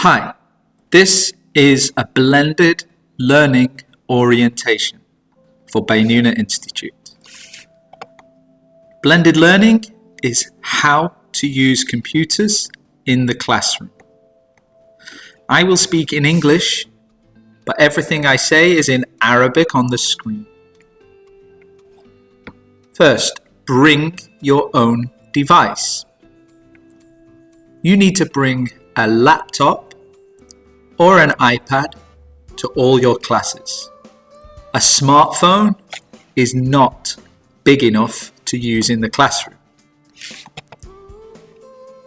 Hi, this is a blended learning orientation for Baynounah Institute. Blended learning is how to use computers in the classroom. I will speak in English, but everything I say is in Arabic on the screen. First, bring your own device. You need to bring a laptop or an iPad to all your classes. A smartphone is not big enough to use in the classroom.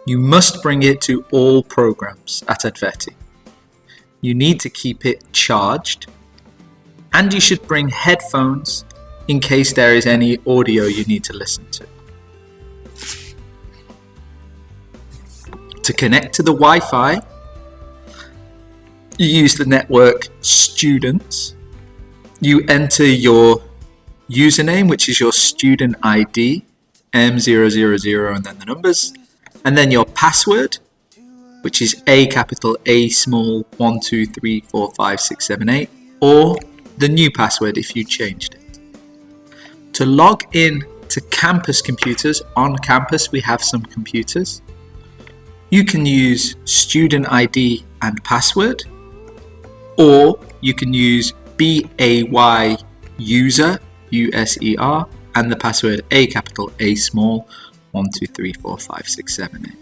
You must bring it to all programs at ADVETI. You need to keep it charged, and you should bring headphones in case there is any audio you need to listen to. To connect to the Wi-Fi, you use the network students. You enter your username, which is your student ID, M000 and then the numbers, and then your password, which is A capital A small 1 2 3 4 5 6 7 8, or the new password if you changed it. To log in to campus computers, on campus we have some computers. You can use student ID and password, or you can use BAY user, USER, and the password A capital A small 1 2 3 4 5 6 7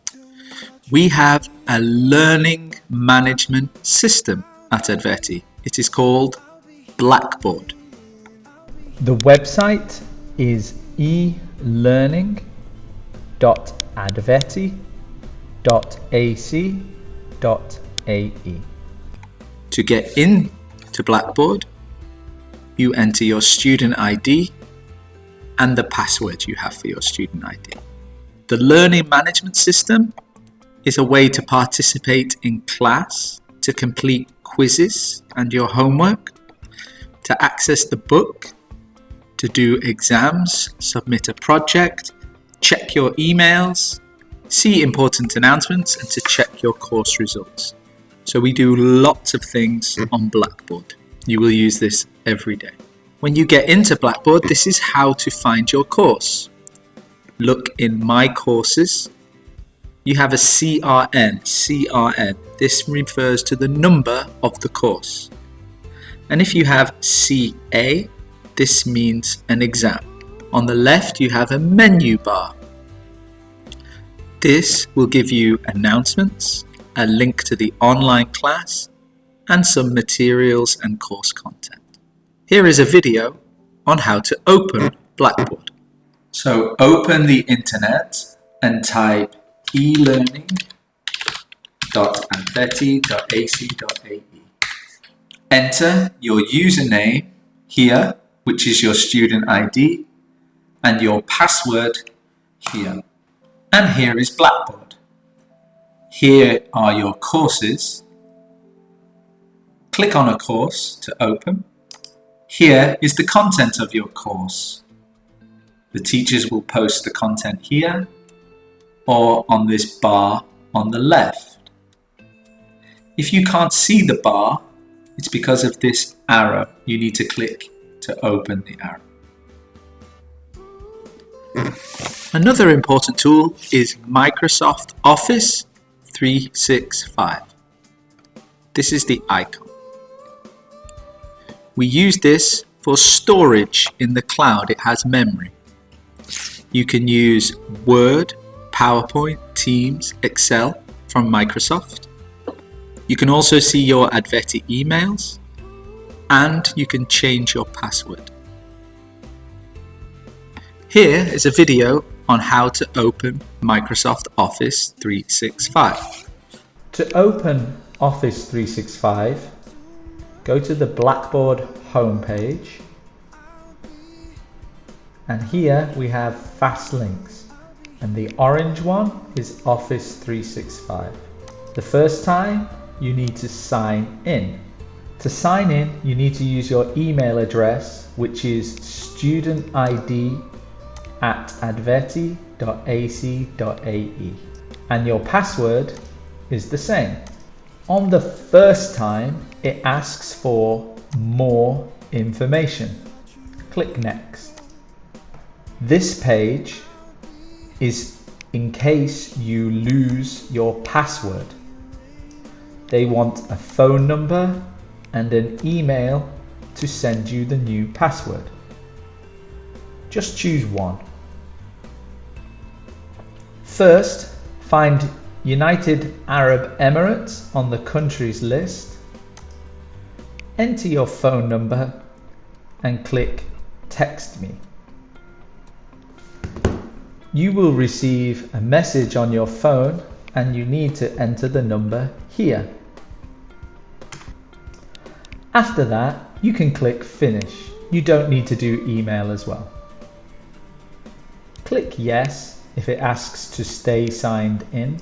8. We have a learning management system at ADVETI. It is called Blackboard. The website is elearning.adveti.ac.ae. To get in to Blackboard, you enter your student ID and the password you have for your student ID. The learning management system is a way to participate in class, to complete quizzes and your homework, to access the book, to do exams, submit a project, check your emails, see important announcements, and to check your course results. So we do lots of things on Blackboard. You will use this every day. When you get into Blackboard, this is how to find your course. Look in My Courses. You have a CRN. This refers to the number of the course. And if you have CA, this means an exam. On the left, you have a menu bar. This will give you announcements, a link to the online class, and some materials and course content. Here is a video on how to open Blackboard. So open the internet and type elearning.adveti.ac.ae. Enter your username here, which is your student ID, and your password here. And here is Blackboard. Here are your courses. Click on a course to open. Here is the content of your course. The teachers will post the content here or on this bar on the left. If you can't see the bar, it's because of this arrow. You need to click to open the arrow. Another important tool is Microsoft Office 365. This is the icon. We use this for storage in the cloud. It has memory. You can use Word, PowerPoint, Teams, Excel from Microsoft. You can also see your ADVETI emails, and you can change your password. Here is a video on how to open Microsoft Office 365. To open Office 365, go to the Blackboard homepage, and here we have fast links, and the orange one is Office 365. The first time you need to sign in. To sign in, you need to use your email address, which is studentid@adveti.ac.ae. and your password is the same. On the first time, it asks for more information. Click Next. This page is in case you lose your password. They want a phone number and an email to send you the new password. Just choose one. First, find United Arab Emirates on the countries list. Enter your phone number and click Text Me. You will receive a message on your phone and you need to enter the number here. After that, you can click Finish. You don't need to do email as well. Click Yes if it asks to stay signed in.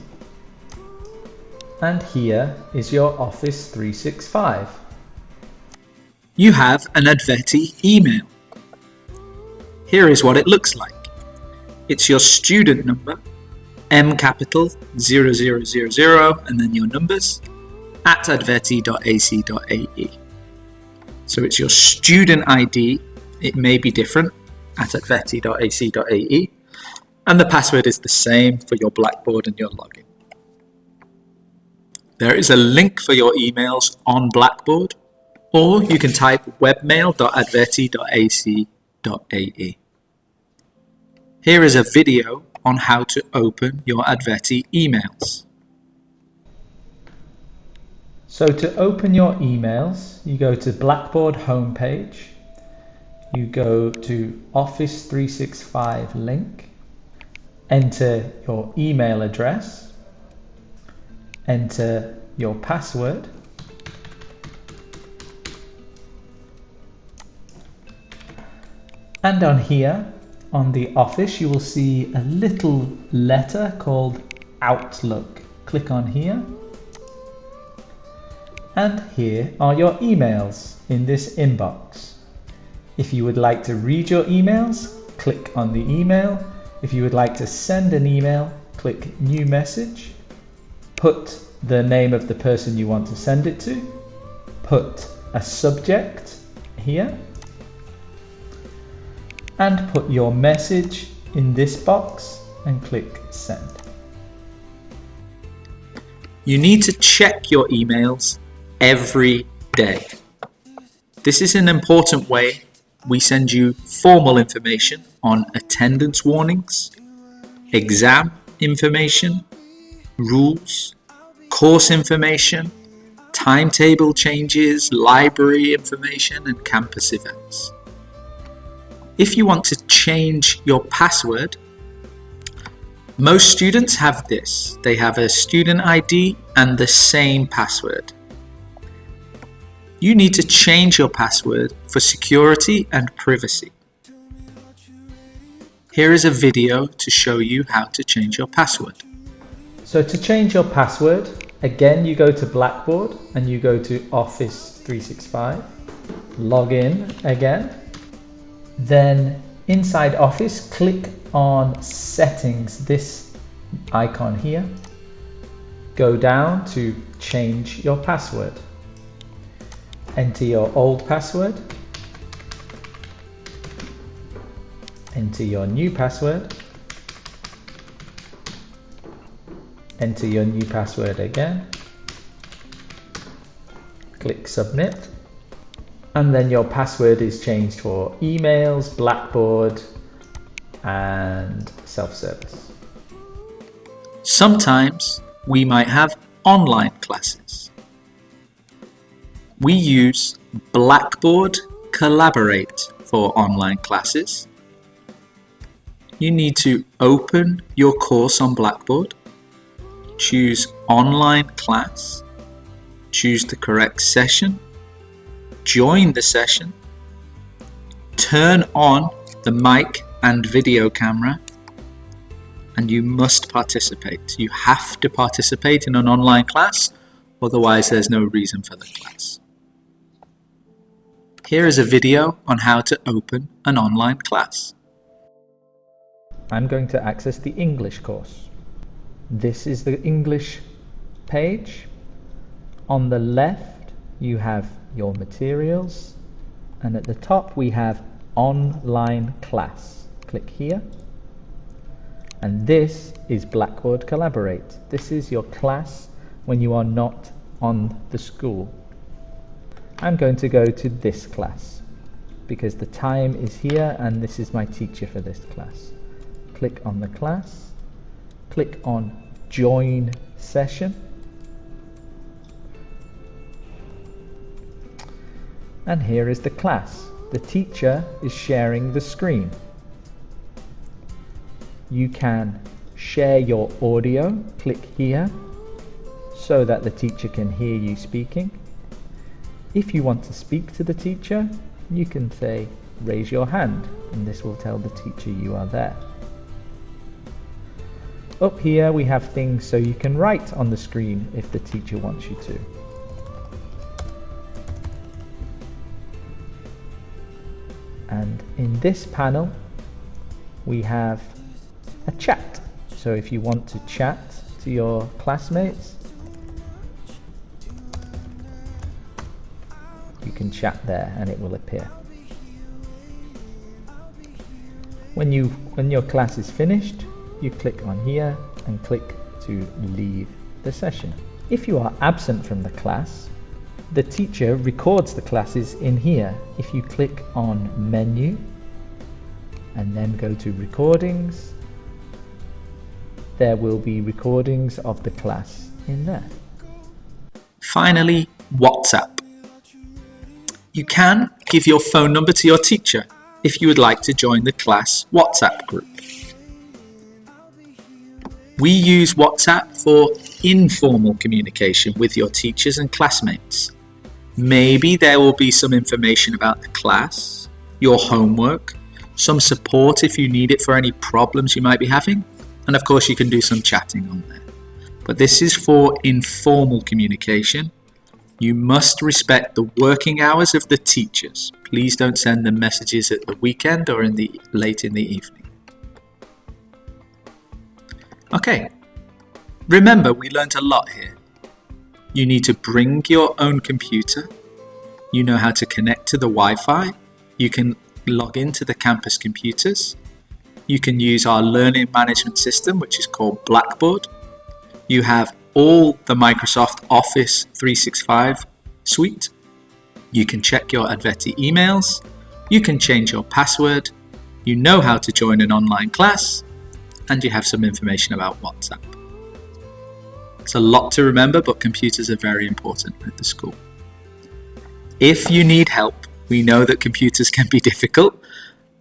And here is your Office 365. You have an ADVETI email. Here is what it looks like. It's your student number, M capital 0000 and then your numbers at adveti.ac.ae. So it's your student ID. It may be different at adveti.ac.ae, and the password is the same for your Blackboard and your login. There is a link for your emails on Blackboard, or you can type webmail.adveti.ac.ae. Here is a video on how to open your ADVETI emails. So to open your emails, you go to Blackboard homepage, you go to Office 365 link, enter your email address, enter your password, and on here, on the Office, you will see a little letter called Outlook. Click on here. And here are your emails in this inbox. If you would like to read your emails, click on the email. If you would like to send an email, click New Message. Put the name of the person you want to send it to. Put a subject here. And put your message in this box and click Send. You need to check your emails every day. This is an important way. We send you formal information on attendance warnings, exam information, rules, course information, timetable changes, library information, and campus events. If you want to change your password, most students have this. They have a student ID and the same password. You need to change your password for security and privacy. Here is a video to show you how to change your password. So to change your password, again you go to Blackboard and you go to Office 365, log in again. Then inside Office, click on Settings, this icon here. Go down to Change your password. Enter your old password. Enter your new password. Enter your new password again. Click Submit. And then your password is changed for emails, Blackboard, and self-service. Sometimes we might have online classes. We use Blackboard Collaborate for online classes. You need to open your course on Blackboard, choose Online Class, choose the correct session, join the session, turn on the mic and video camera, and you must participate. You have to participate in an online class, otherwise there's no reason for the class. Here is a video on how to open an online class. I'm going to access the English course. This is the English page. On the left you have your materials, and at the top we have online class. Click here, and this is Blackboard Collaborate. This is your class when you are not on the school. I'm going to go to this class because the time is here and this is my teacher for this class. Click on the class, click on join session, and here is the class. The teacher is sharing the screen. You can share your audio. Click here so that the teacher can hear you speaking. If you want to speak to the teacher, you can say raise your hand, and this will tell the teacher you are there. Up here we have things so you can write on the screen if the teacher wants you to. And in this panel we have a chat. So if you want to chat to your classmates, you can chat there and it will appear. When your class is finished, you click on here and click to leave the session. If you are absent from the class, the teacher records the classes in here. If you click on menu and then go to recordings, there will be recordings of the class in there. Finally, WhatsApp. You can give your phone number to your teacher if you would like to join the class WhatsApp group. We use WhatsApp for informal communication with your teachers and classmates. Maybe there will be some information about the class, your homework, some support if you need it for any problems you might be having, and of course you can do some chatting on there. But this is for informal communication. You must respect the working hours of the teachers. Please don't send them messages at the weekend or late in the evening. Okay, remember we learnt a lot here. You need to bring your own computer. You know how to connect to the Wi-Fi. You can log into the campus computers. You can use our learning management system, which is called Blackboard. You have all the Microsoft Office 365 suite. You can check your ADVETI emails. You can change your password. You know how to join an online class. And you have some information about WhatsApp. It's a lot to remember, but computers are very important at the school. If you need help, we know that computers can be difficult.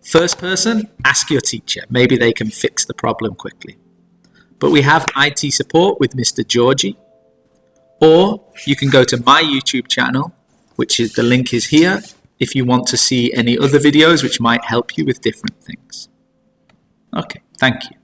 First person, ask your teacher. Maybe they can fix the problem quickly. But we have IT support with Mr. Georgie. Or you can go to my YouTube channel, which is the link is here, if you want to see any other videos which might help you with different things. Okay, thank you.